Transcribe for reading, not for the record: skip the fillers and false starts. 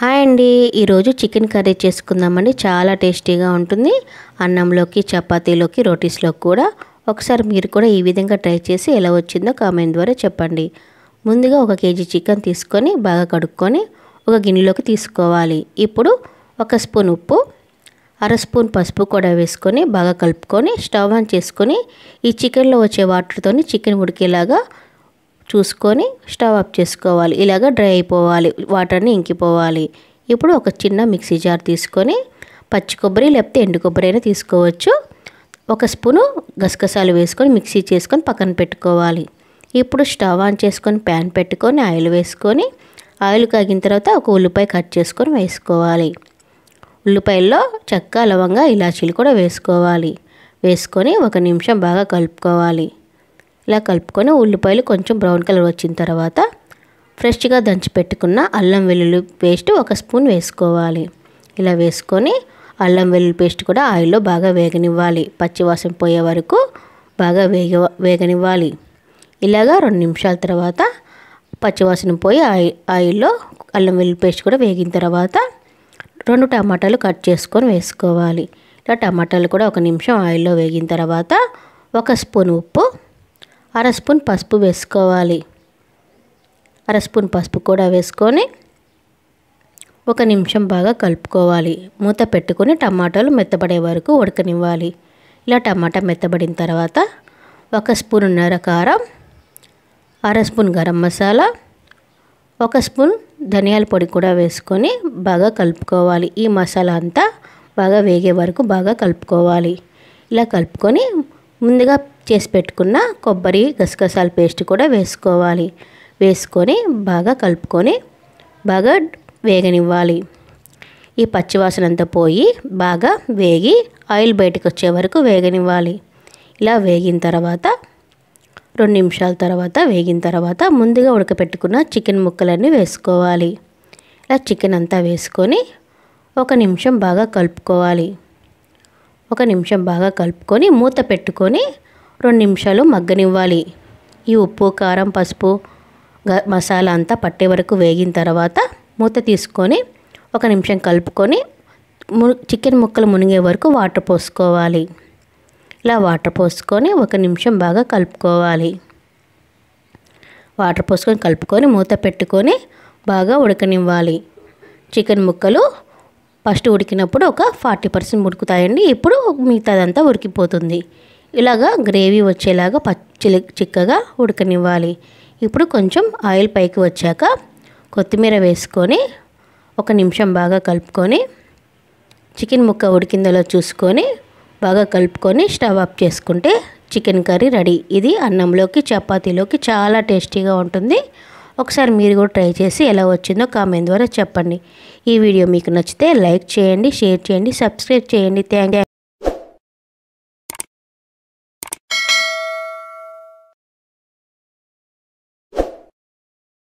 Hi అండి, ఈరోజు chicken curry చేసుకుందామండి. చాలా టేస్టీగా ఉంటుంది. అన్నంలోకి, చపాతీలోకి, రోటీస్లోకి కూడా. ఒకసారి మీరు కూడా ఈ విధంగా ట్రై చేసి ఎలా వచ్చిందో కామెంట్ ద్వారా చెప్పండి. ముందుగా 1 కేజీ చికెన్ తీసుకొని బాగా కడుక్కొని ఒక గిన్నెలోకి తీసుకోవాలి. ఇప్పుడు 1 స్పూన్ ఉప్పు, 1/2 స్పూన్ పసుపు కూడా వేసుకొని బాగా కలుపుకొని స్టవ్ ఆన్ చేసుకొని ఈ చికెన్లో వచ్చే వాటర్తోని చికెన్ ఉడికేలాగా చూసుకొని స్టవ్ ఆఫ్ చేసుకోవాలి. ఇలాగ డ్రై అయిపోవాలి, వాటర్ని ఇంకిపోవాలి. ఇప్పుడు ఒక చిన్న మిక్సీ జార్ తీసుకొని పచ్చి కొబ్బరి లేకపోతే ఎండు కొబ్బరి అయినా తీసుకోవచ్చు. 1 స్పూను గసగసాలు వేసుకొని మిక్సీ చేసుకొని పక్కన పెట్టుకోవాలి. ఇప్పుడు స్టవ్ ఆన్ చేసుకొని ప్యాన్ పెట్టుకొని ఆయిల్ వేసుకొని ఆయిల్ కాగిన తర్వాత ఒక ఉల్లిపాయ కట్ చేసుకొని వేసుకోవాలి. ఉల్లిపాయల్లో చెక్క, లవంగా, ఇలాచీలు కూడా వేసుకోవాలి. వేసుకొని 1 నిమిషం బాగా కలుపుకోవాలి. ఇలా కలుపుకొని ఉల్లిపాయలు కొంచెం బ్రౌన్ కలర్ వచ్చిన తర్వాత ఫ్రెష్గా దంచి పెట్టుకున్న అల్లం వెల్లుల్లి పేస్ట్ 1 స్పూన్ వేసుకోవాలి. ఇలా వేసుకొని అల్లం వెల్లుల్లి పేస్ట్ కూడా ఆయిల్లో బాగా వేగనివ్వాలి. పచ్చివాసన పోయే వరకు బాగా వేగనివ్వాలి. ఇలాగా 2 నిమిషాల తర్వాత పచ్చివాసన పోయి ఆయిల్లో అల్లం వెల్లుల్లి పేస్ట్ కూడా వేగిన తర్వాత 2 టమాటాలు కట్ చేసుకొని వేసుకోవాలి. ఇలా టమాటాలు కూడా 1 నిమిషం ఆయిల్లో వేగిన తర్వాత 1 స్పూన్ ఉప్పు, 1/2 స్పూన్ పసుపు వేసుకోవాలి. 1/2 స్పూన్ పసుపు కూడా వేసుకొని 1 నిమిషం బాగా కలుపుకోవాలి. మూత పెట్టుకొని టమాటాలు మెత్తబడే వరకు ఉడకనివ్వాలి. ఇలా టమాటా మెత్తబడిన తర్వాత 1 స్పూన్నర కారం, 1/2 స్పూన్ గరం మసాలా, 1 స్పూన్ ధనియాల పొడి కూడా వేసుకొని బాగా కలుపుకోవాలి. ఈ మసాలా అంతా బాగా వేగే వరకు బాగా కలుపుకోవాలి. ఇలా కలుపుకొని ముందుగా చేసి పెట్టుకున్న కొబ్బరి, గసగసాల పేస్ట్ కూడా వేసుకోవాలి. వేసుకొని బాగా కలుపుకొని బాగా వేగనివ్వాలి. ఈ పచ్చివాసన అంతా పోయి బాగా వేగి ఆయిల్ బయటకు వచ్చే వరకు వేగనివ్వాలి. ఇలా వేగిన తర్వాత 2 నిమిషాల తర్వాత వేగిన తర్వాత ముందుగా ఉడకపెట్టుకున్న చికెన్ ముక్కలన్నీ వేసుకోవాలి. ఇలా చికెన్ అంతా వేసుకొని 1 నిమిషం బాగా కలుపుకోవాలి. 1 నిమిషం బాగా కలుపుకొని మూత పెట్టుకొని 2 నిమిషాలు మగ్గనివ్వాలి. ఈ ఉప్పు, కారం, పసుపు, మసాలా అంతా పట్టే వరకు వేగిన తర్వాత మూత తీసుకొని 1 నిమిషం కలుపుకొని చికెన్ ముక్కలు మునిగే వరకు వాటర్ పోసుకోవాలి. ఇలా వాటర్ పోసుకొని 1 నిమిషం బాగా కలుపుకోవాలి. వాటర్ పోసుకొని కలుపుకొని మూత పెట్టుకొని బాగా ఉడకనివ్వాలి. చికెన్ ముక్కలు ఫస్ట్ ఉడికినప్పుడు ఒక 40% ఉడుకుతాయండి. ఇప్పుడు మిగతాదంతా ఉడికిపోతుంది. ఇలాగా గ్రేవీ వచ్చేలాగా చిక్కగా ఉడకనివ్వాలి. ఇప్పుడు కొంచెం ఆయిల్ పైకి వచ్చాక కొత్తిమీర వేసుకొని 1 నిమిషం బాగా కలుపుకొని చికెన్ ముక్క ఉడికిందో చూసుకొని బాగా కలుపుకొని స్టవ్ ఆఫ్ చేసుకుంటే చికెన్ కర్రీ రెడీ. ఇది అన్నంలోకి, చపాతీలోకి చాలా టేస్టీగా ఉంటుంది. ఒకసారి మీరు కూడా ట్రై చేసి ఎలా వచ్చిందో కామెంట్ ద్వారా చెప్పండి. ఈ వీడియో మీకు నచ్చితే లైక్ చేయండి, షేర్ చేయండి, సబ్స్క్రైబ్ చేయండి. Thank you.